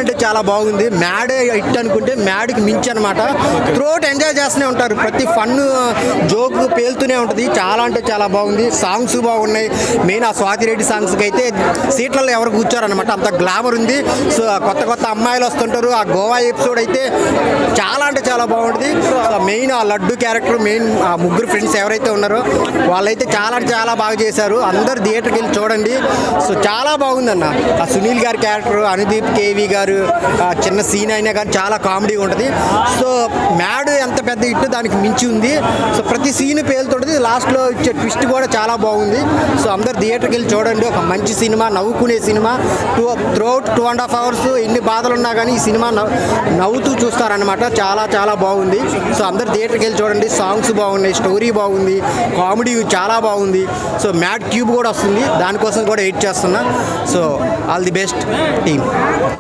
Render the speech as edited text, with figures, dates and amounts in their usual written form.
అంటే చాలా బాగుంది. మ్యాడ్ హిట్ అనుకుంటే మ్యాడ్కి మించి అనమాట. త్రూఅవుట్ ఎంజాయ్ చేస్తూనే ఉంటారు. ప్రతి ఫన్ జోక్ పేలుతూనే ఉంటుంది. చాలా అంటే చాలా బాగుంది. సాంగ్స్ బాగున్నాయి. మెయిన్ ఆ స్వాతి రెడ్డి సాంగ్స్కి అయితే సీట్లలో ఎవరు కూర్చోరనమాట, అంత గ్లామర్ ఉంది. సో కొత్త కొత్త అమ్మాయిలు వస్తుంటారు. ఆ గోవా ఎపిసోడ్ అయితే చాలా అంటే చాలా బాగుంటుంది. మెయిన్ ఆ లడ్డు క్యారెక్టర్, మెయిన్ ఆ ముగ్గురు ఫ్రెండ్స్ ఎవరైతే ఉన్నారో వాళ్ళైతే చాలా అంటే చాలా బాగా చేశారు. అందరు థియేటర్కి వెళ్ళి చూడండి. సో చాలా బాగుందన్న. ఆ సునీల్ గారి క్యారెక్టర్, అనుదీప్ కేవి గారు చిన్న సీన్ అయినా కానీ చాలా కామెడీ ఉంటుంది. సో మ్యాడ్ ఎంత పెద్ద హిట్ దానికి మించి ఉంది. సో ప్రతి సీన్ పేలుతుంటుంది. లాస్ట్లో ఇచ్చే ట్విస్ట్ కూడా చాలా బాగుంది. సో అందరు థియేటర్కి వెళ్ళి చూడండి. ఒక మంచి సినిమా, నవ్వుకునే సినిమా. త్రూఅవుట్ 2.5 hours ఎన్ని బాధలు ఉన్నా కానీ ఈ సినిమా నవ్వుతూ చూస్తారనమాట. చాలా చాలా బాగుంది. సో అందరు థియేటర్కి వెళ్ళి చూడండి. సాంగ్స్ బాగున్నాయి, స్టోరీ బాగుంది, కామెడీ చాలా బాగుంది. సో మ్యాడ్ క్యూబ్ కూడా వస్తుంది, దానికోసం కూడా వెయిట్ చేస్తున్నా. So all the best team.